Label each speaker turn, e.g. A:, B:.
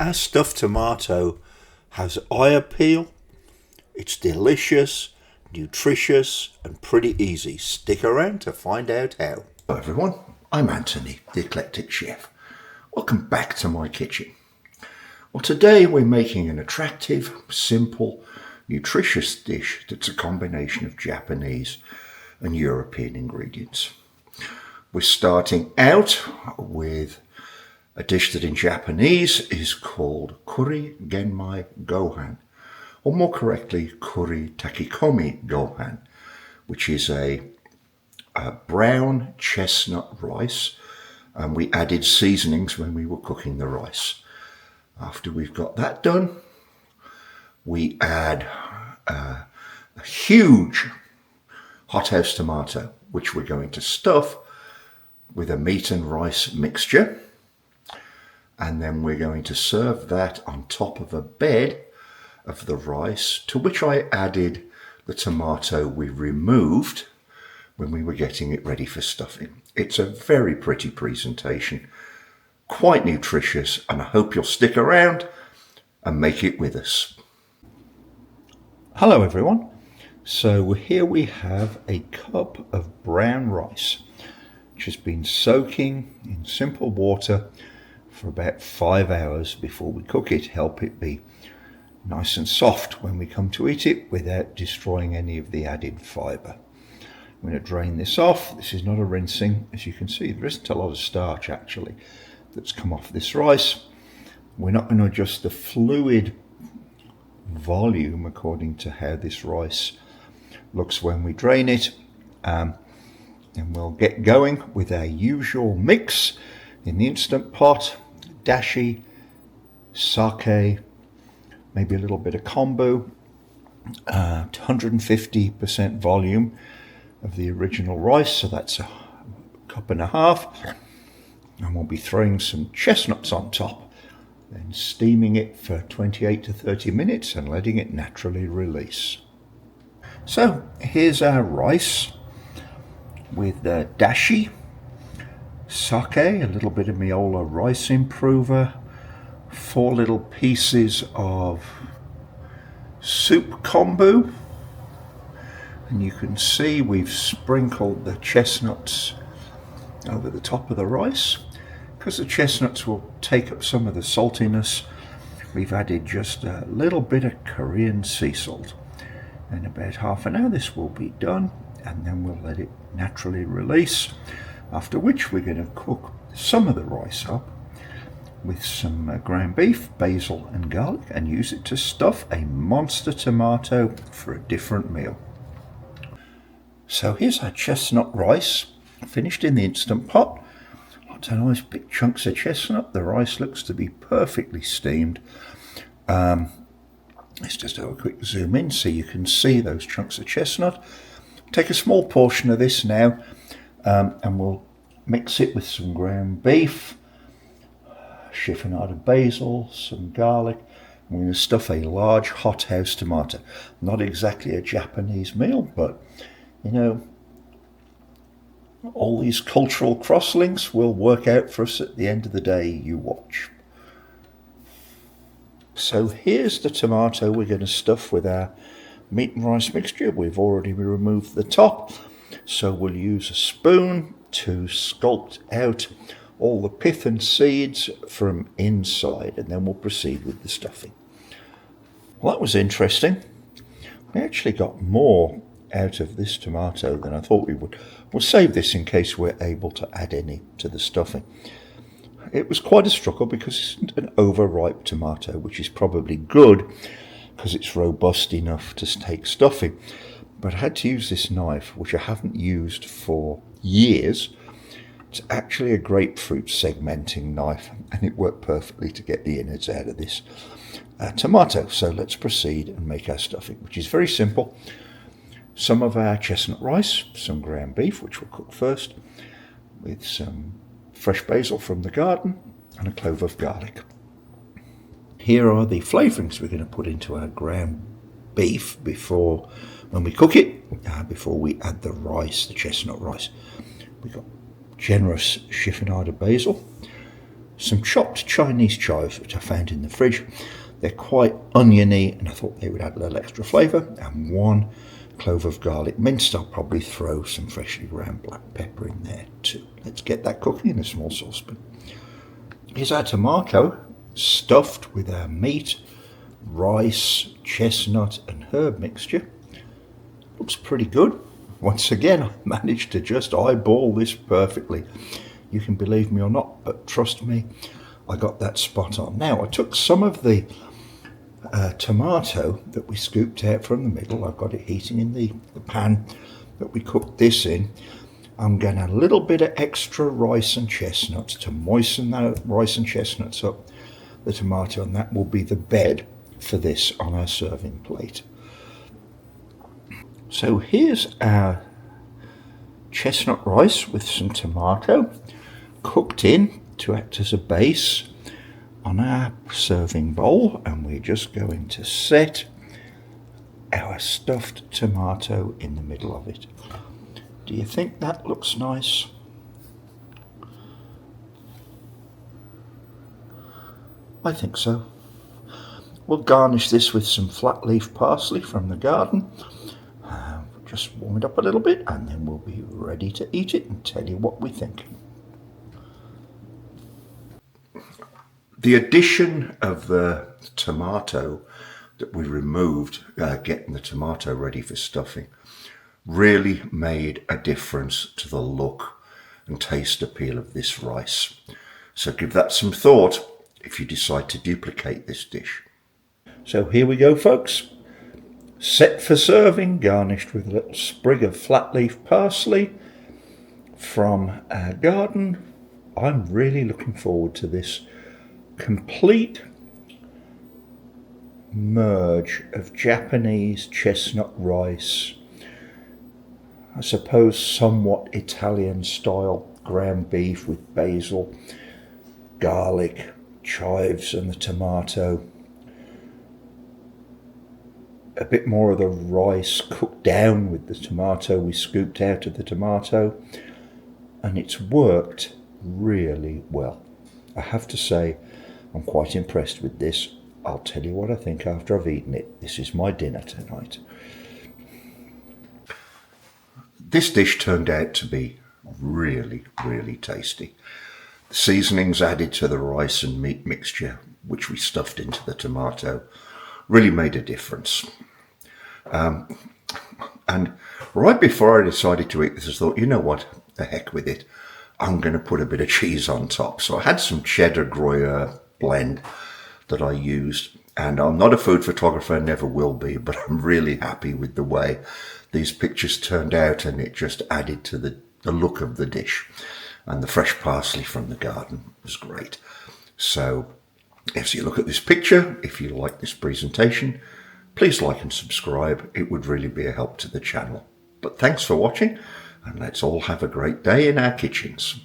A: Our stuffed tomato has eye appeal, it's delicious, nutritious and pretty easy. Stick around to find out how.
B: Hello everyone, I'm Anthony the Eclectic Chef. Welcome back to my kitchen. Well, today we're making an attractive, simple, nutritious dish that's a combination of Japanese and European ingredients. We're starting out with a dish that in Japanese is called Kuri Genmai Gohan, or more correctly, Kuri Takikomi Gohan, which is a brown chestnut rice, and we added seasonings when we were cooking the rice. After we've got that done, we add a huge hothouse tomato, which we're going to stuff with a meat and rice mixture. And then we're going to serve that on top of a bed of the rice, to which I added the tomato we removed when we were getting it ready for stuffing. It's a very pretty presentation, quite nutritious, and I hope you'll stick around and make it with us.
A: Hello everyone. So here we have a cup of brown rice, which has been soaking in simple water for about 5 hours before we cook it. Help it be nice and soft when we come to eat it without destroying any of the added fibre. I'm going to drain this off. This is not a rinsing. As you can see, there isn't a lot of starch actually that's come off this rice. We're not going to adjust the fluid volume according to how this rice looks when we drain it. And we'll get going with our usual mix in the Instant Pot: dashi, sake, maybe a little bit of kombu, 150% volume of the original rice, so that's a cup and a half. And we'll be throwing some chestnuts on top, then steaming it for 28 to 30 minutes and letting it naturally release. So here's our rice with dashi, sake, a little bit of Miola rice improver, 4 little pieces of soup kombu, and you can see we've sprinkled the chestnuts over the top of the rice. Because the chestnuts will take up some of the saltiness, we've added just a little bit of Korean sea salt. In about half an hour this will be done, and then we'll let it naturally release, after which we're going to cook some of the rice up with some ground beef, basil and garlic, and use it to stuff a monster tomato for a different meal. So here's our chestnut rice, finished in the Instant Pot. Lots of nice big chunks of chestnut. The rice looks to be perfectly steamed. Let's just have a quick zoom in so you can see those chunks of chestnut. Take a small portion of this now, and we'll mix it with some ground beef, chiffonade basil, some garlic. We're going to stuff a large hothouse tomato. Not exactly a Japanese meal, but you know, all these cultural crosslinks will work out for us at the end of the day. You watch. So here's the tomato we're going to stuff with our meat and rice mixture. We've already removed the top, so we'll use a spoon to sculpt out all the pith and seeds from inside, and then we'll proceed with the stuffing. Well, that was interesting. We actually got more out of this tomato than I thought we would. We'll save this in case we're able to add any to the stuffing. It was quite a struggle because it's an overripe tomato, which is probably good because it's robust enough to take stuffing. But I had to use this knife, which I haven't used for years. It's actually a grapefruit segmenting knife, and it worked perfectly to get the innards out of this tomato. So let's proceed and make our stuffing, which is very simple. Some of our chestnut rice, some ground beef, which we'll cook first, with some fresh basil from the garden and a clove of garlic. Here are the flavourings we're going to put into our ground beef when we cook it, before we add the rice, the chestnut rice. We've got generous chiffonade basil, some chopped Chinese chives, which I found in the fridge. They're quite oniony, and I thought they would add a little extra flavour, and 1 clove of garlic minced. I'll probably throw some freshly ground black pepper in there too. Let's get that cooking in a small saucepan. Here's our tomato, stuffed with our meat, rice, chestnut and herb mixture. Looks pretty good. Once again, I managed to just eyeball this perfectly. You can believe me or not, but trust me, I got that spot on. Now, I took some of the tomato that we scooped out from the middle. I've got it heating in the pan that we cooked this in. I'm going to add a little bit of extra rice and chestnuts to moisten that rice and chestnuts up the tomato, and that will be the bed for this on our serving plate. So here's our chestnut rice with some tomato cooked in to act as a base on our serving bowl, and we're just going to set our stuffed tomato in the middle of it. Do you think that looks nice? I think so. We'll garnish this with some flat leaf parsley from the garden. Just warm it up a little bit, and then we'll be ready to eat it and tell you what we think.
B: The addition of the tomato that we removed, getting the tomato ready for stuffing, really made a difference to the look and taste appeal of this rice. So give that some thought if you decide to duplicate this dish.
A: So here we go, folks. Set for serving, garnished with a little sprig of flat leaf parsley from our garden. I'm really looking forward to this complete merge of Japanese chestnut rice, I suppose somewhat Italian style ground beef with basil, garlic, chives and the tomato. A bit more of the rice cooked down with the tomato we scooped out of the tomato, and it's worked really well. I have to say, I'm quite impressed with this. I'll tell you what I think after I've eaten it. This is my dinner tonight.
B: This dish turned out to be really, really tasty. The seasonings added to the rice and meat mixture, which we stuffed into the tomato, really made a difference. And right before I decided to eat this, I thought, you know what, the heck with it. I'm going to put a bit of cheese on top. So I had some cheddar Gruyere blend that I used. And I'm not a food photographer, never will be, but I'm really happy with the way these pictures turned out, and it just added to the look of the dish. And the fresh parsley from the garden was great. So as you look at this picture, if you like this presentation, please like and subscribe. It would really be a help to the channel. But thanks for watching, and let's all have a great day in our kitchens.